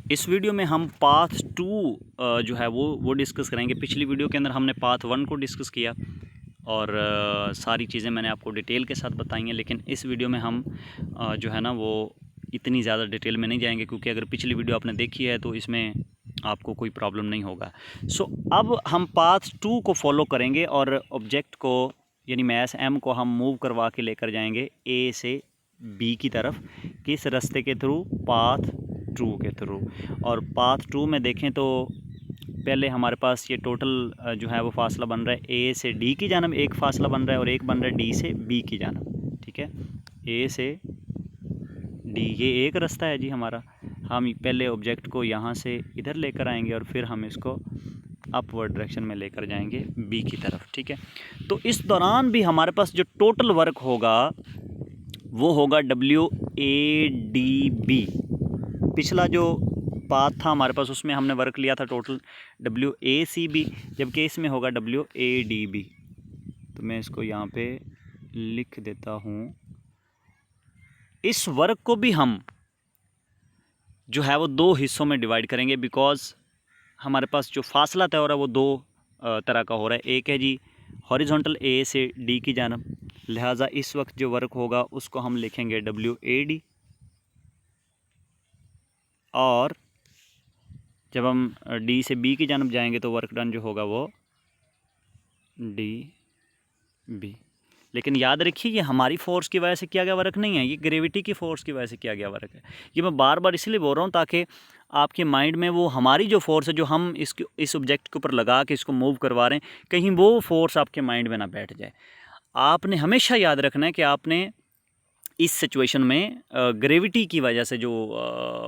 इस वीडियो में हम पाथ 2 जो है वो डिस्कस करेंगे। पिछली वीडियो के अंदर हमने पाथ 1 को डिस्कस किया और सारी चीज़ें मैंने आपको डिटेल के साथ बताई हैं, लेकिन इस वीडियो में हम जो है ना वो इतनी ज़्यादा डिटेल में नहीं जाएंगे, क्योंकि अगर पिछली वीडियो आपने देखी है तो इसमें आपको कोई प्रॉब्लम नहीं होगा। अब हम पाथ 2 को फॉलो करेंगे और ऑब्जेक्ट को यानी मैस एम को हम मूव करवा के लेकर जाएंगे ए से बी की तरफ। किस रास्ते के थ्रू? पाथ 2 के थ्रू। और पाथ 2 में देखें तो पहले हमारे पास ये टोटल जो है वो फासला बन रहा है ए से डी की जानब एक फ़ासला बन रहा है और एक बन रहा है डी से बी की जानब। ठीक है, ए से डी ये एक रास्ता है जी हमारा। हम पहले ऑब्जेक्ट को यहाँ से इधर लेकर आएंगे और फिर हम इसको अपवर्ड डायरेक्शन में लेकर जाएंगे बी की तरफ। ठीक है, तो इस दौरान भी हमारे पास जो टोटल वर्क होगा वो होगा WADB। पिछला जो पाथ था हमारे पास उसमें हमने वर्क लिया था टोटल WACB, जबकि इसमें होगा WADB। तो मैं इसको यहाँ पे लिख देता हूँ। इस वर्क को भी हम जो है वो दो हिस्सों में डिवाइड करेंगे, बिकॉज़ हमारे पास जो फासला तय हो रहा है वो दो तरह का हो रहा है। एक है जी हॉरिजॉन्टल ए से डी की जानब, लिहाजा इस वक्त जो वर्क होगा उसको हम लिखेंगे WAD। और जब हम डी से बी की जानब जाएंगे तो वर्क डन जो होगा वो DB। लेकिन याद रखिए ये हमारी फोर्स की वजह से किया गया वर्क नहीं है, ये ग्रेविटी की फोर्स की वजह से किया गया वर्क है। ये मैं बार बार इसलिए बोल रहा हूँ ताकि आपके माइंड में वो हमारी जो फोर्स है जो हम इस ऑब्जेक्ट के ऊपर लगा के इसको मूव करवा रहे हैं, कहीं वो फोर्स आपके माइंड में ना बैठ जाए। आपने हमेशा याद रखना है कि आपने इस सिचुएशन में ग्रेविटी की वजह से जो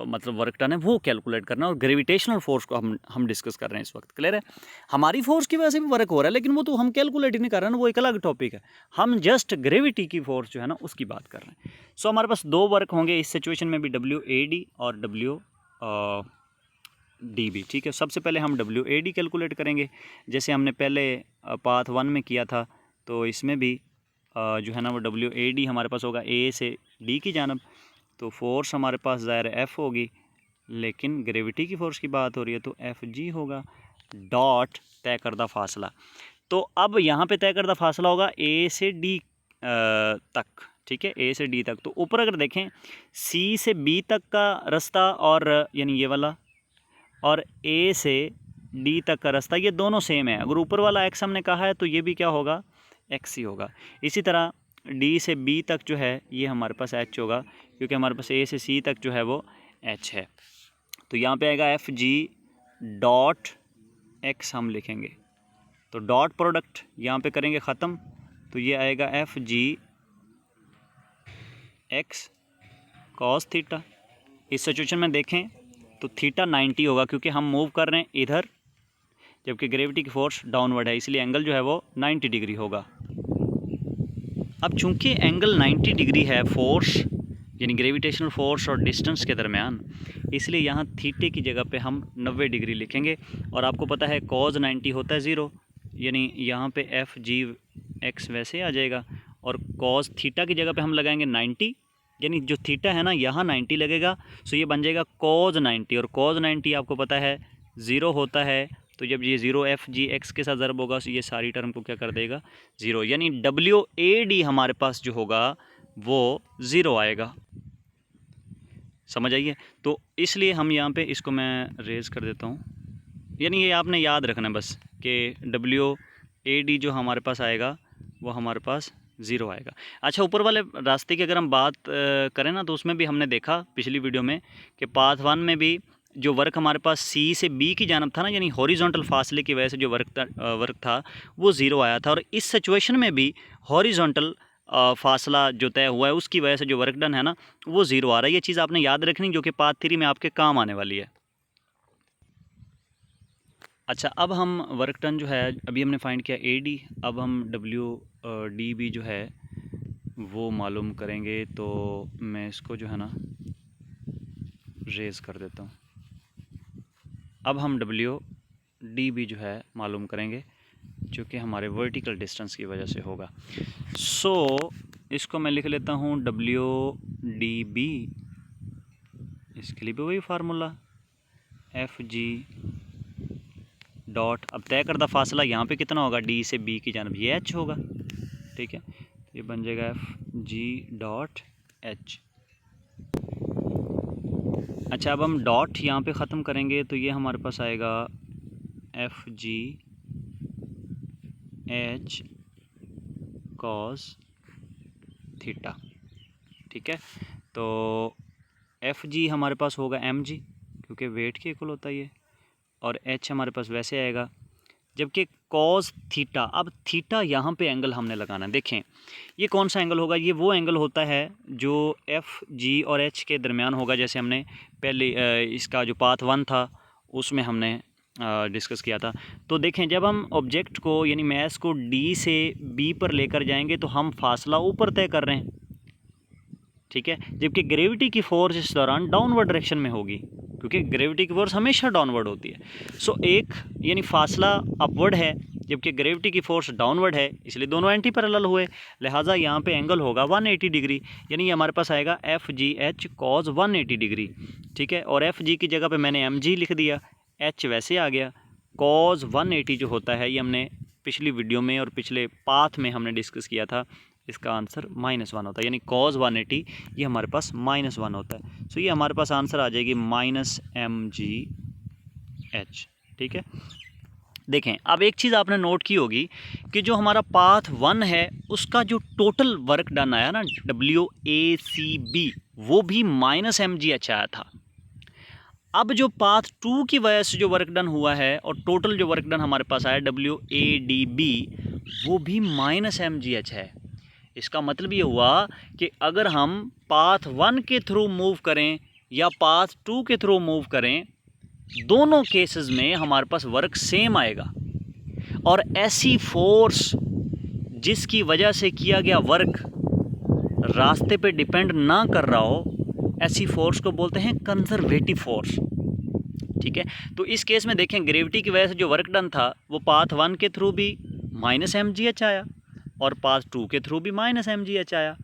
मतलब वर्क डन है वो कैलकुलेट करना, और ग्रेविटेशनल फोर्स को हम डिस्कस कर रहे हैं इस वक्त। क्लियर है? हमारी फोर्स की वजह से भी वर्क हो रहा है, लेकिन वो तो हम कैलकुलेट ही नहीं कर रहे हैं ना, वो एक अलग टॉपिक है। हम जस्ट ग्रेविटी की फोर्स जो है ना उसकी बात कर रहे हैं। सो हमारे पास दो वर्क होंगे इस सिचुएशन में भी, WAD और WDB। ठीक है, सबसे पहले हम WAD कैलकुलेट करेंगे जैसे हमने पहले पाथ 1 में किया था। तो इसमें भी जो है ना वो WAD हमारे पास होगा ए से डी की जानब। तो फोर्स हमारे पास ज़ाहिर F होगी, लेकिन ग्रेविटी की फ़ोर्स की बात हो रही है तो FG होगा डॉट तय करदा फासला। तो अब यहाँ पे तय करदा फासला होगा A से D तक। ठीक है, A से D तक। तो ऊपर अगर देखें C से B तक का रास्ता और यानी ये वाला, और A से D तक का रास्ता, ये दोनों सेम है। अगर ऊपर वाला X हमने कहा है तो ये भी क्या होगा? X ही होगा। इसी तरह D से B तक जो है ये हमारे पास H होगा, क्योंकि हमारे पास A से C तक जो है वो H है। तो यहाँ पे आएगा FG डॉट X हम लिखेंगे। तो डॉट प्रोडक्ट यहाँ पे करेंगे ख़त्म, तो ये आएगा FG X cos थीटा। इस सिचुएशन में देखें तो थीटा 90 होगा, क्योंकि हम मूव कर रहे हैं इधर, जबकि ग्रेविटी की फोर्स डाउनवर्ड है, इसलिए एंगल जो है वो 90 डिग्री होगा। अब चूंकि एंगल 90 डिग्री है फोर्स यानी ग्रेविटेशनल फोर्स और डिस्टेंस के दरमियान, इसलिए यहाँ थीटे की जगह पे हम 90 डिग्री लिखेंगे। और आपको पता है cos 90 होता है 0, यानी यहाँ पे FG वैसे आ जाएगा, और cos थीटा की जगह पे हम लगाएंगे 90, यानी जो थीटा है ना यहाँ 90 लगेगा। सो ये बन जाएगा cos 90, और cos 90 आपको पता है 0 होता है। तो जब ये 0 FG के साथ ज़रब होगा तो ये सारी टर्म को क्या कर देगा? 0, यानी WAD हमारे पास जो होगा वो 0 आएगा। समझ आइए? तो इसलिए हम यहाँ पे इसको मैं रेज़ कर देता हूँ, यानी ये आपने याद रखना है बस कि WAD जो हमारे पास आएगा वो हमारे पास 0 आएगा। अच्छा, ऊपर वाले रास्ते की अगर हम बात करें ना, तो उसमें भी हमने देखा पिछली वीडियो में कि पाथ 1 में भी जो वर्क हमारे पास C से B की जानब था ना, यानी हॉरिजॉन्टल फासले की वजह से जो वर्क था वो 0 आया था। और इस सिचुएशन में भी हॉरिजॉन्टल फासला जो तय हुआ है उसकी वजह से जो वर्क डन है ना वो 0 आ रहा है। ये चीज़ आपने याद रखनी, जो कि पाथ 3 में आपके काम आने वाली है। अच्छा, अब हम वर्क डन जो है अभी हमने फाइंड किया AD, अब हम WDB जो है वो मालूम करेंगे। तो मैं इसको जो है ना रेज़ कर देता हूँ। अब हम WDB जो है मालूम करेंगे, जो कि हमारे वर्टिकल डिस्टेंस की वजह से होगा। सो इसको मैं लिख लेता हूँ WDB, इसके लिए भी वही फार्मूला एफ जी डॉट, अब तय करदा फासला यहाँ पे कितना होगा, डी से बी की जानब, ये एच होगा, ठीक है। ये बन जाएगा एफ जी डॉट एच। अच्छा, अब हम डॉट यहाँ पे ख़त्म करेंगे तो ये हमारे पास आएगा F G H cos theta, ठीक है। तो एफ जी हमारे पास होगा एम जी, क्योंकि वेट के इक्वल होता है ये, और एच हमारे पास वैसे आएगा, जबकि कॉस थीटा, अब थीटा यहाँ पे एंगल हमने लगाना है। देखें ये कौन सा एंगल होगा, ये वो एंगल होता है जो एफ जी और एच के दरमियान होगा, जैसे हमने पहले इसका जो पाथ 1 था उसमें हमने डिस्कस किया था। तो देखें जब हम ऑब्जेक्ट को यानी मैस को डी से बी पर लेकर जाएंगे तो हम फासला ऊपर तय कर रहे हैं, ठीक है, जबकि ग्रेविटी की फोर्स इस दौरान डाउनवर्ड डायरेक्शन में होगी, क्योंकि ग्रेविटी की फोर्स हमेशा डाउनवर्ड होती है। सो एक यानी फासला अपवर्ड है जबकि ग्रेविटी की फोर्स डाउनवर्ड है, इसलिए दोनों एंटी पैरेलल हुए, लिहाजा यहाँ पे एंगल होगा 180 डिग्री, यानी ये हमारे पास आएगा F G H cos 180 degree, ठीक है। और एफ जी की जगह पे मैंने एम जी लिख दिया, एच वैसे आ गया, कॉस 180 जो होता है ये हमने पिछली वीडियो में और पिछले पाथ में हमने डिस्कस किया था, इसका आंसर -1 होता है, यानी कॉस 180 ये हमारे पास -1 होता है। सो ये हमारे पास आंसर आ जाएगी -mgh, ठीक है। देखें अब एक चीज़ आपने नोट की होगी कि जो हमारा पाथ 1 है उसका जो टोटल वर्क डन आया ना WACB, वो भी -mgh आया था। अब जो पाथ 2 की वजह से जो वर्क डन हुआ है और टोटल जो वर्क डन हमारे पास आया WADB, वो भी -mgh है। इसका मतलब ये हुआ कि अगर हम पाथ 1 के थ्रू मूव करें या पाथ 2 के थ्रू मूव करें, दोनों केसेस में हमारे पास वर्क सेम आएगा। और ऐसी फोर्स जिसकी वजह से किया गया वर्क रास्ते पे डिपेंड ना कर रहा हो, ऐसी फोर्स को बोलते हैं कंजर्वेटिव फोर्स, ठीक है। तो इस केस में देखें ग्रेविटी की वजह से जो वर्क डन था वो पाथ 1 के थ्रू भी -mgh आया और पाथ 2 के थ्रू भी -mgh आया।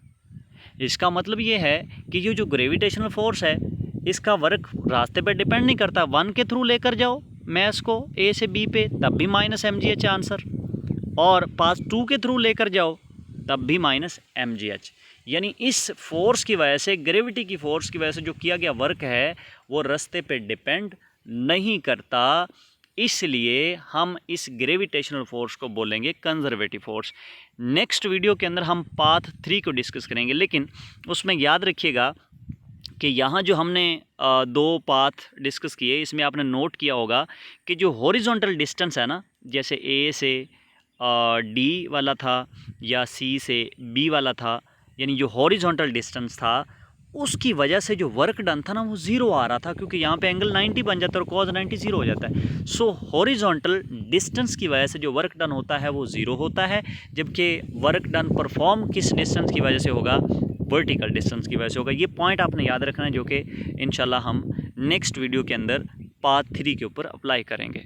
इसका मतलब ये है कि ये जो ग्रेविटेशनल फोर्स है इसका वर्क रास्ते पे डिपेंड नहीं करता, 1 के थ्रू लेकर जाओ मैस को ए से बी पे तब भी -mgh आंसर, और पाथ 2 के थ्रू लेकर जाओ तब भी -mgh। यानी इस फोर्स की वजह से, ग्रेविटी की फोर्स की वजह से जो किया गया वर्क है वो रास्ते पे डिपेंड नहीं करता, इसलिए हम इस ग्रेविटेशनल फोर्स को बोलेंगे कंजर्वेटिव फोर्स। नेक्स्ट वीडियो के अंदर हम पाथ 3 को डिस्कस करेंगे, लेकिन उसमें याद रखिएगा कि यहाँ जो हमने 2 पाथ डिस्कस किए, इसमें आपने नोट किया होगा कि जो हॉरिजॉन्टल डिस्टेंस है ना, जैसे ए से डी वाला था या सी से बी वाला था, यानी जो हॉरिजॉन्टल डिस्टेंस था उसकी वजह से जो वर्क डन था ना वो 0 आ रहा था, क्योंकि यहाँ पे एंगल 90 बन जाता है और कॉस 90 0 हो जाता है। सो हॉरिजॉन्टल डिस्टेंस की वजह से जो वर्क डन होता है वो 0 होता है, जबकि वर्क डन परफॉर्म किस डिस्टेंस की वजह से होगा, वर्टिकल डिस्टेंस की वजह से होगा। ये पॉइंट आपने याद रखना है, जो कि इंशाल्लाह हम नेक्स्ट वीडियो के अंदर पार्ट 3 के ऊपर अप्लाई करेंगे।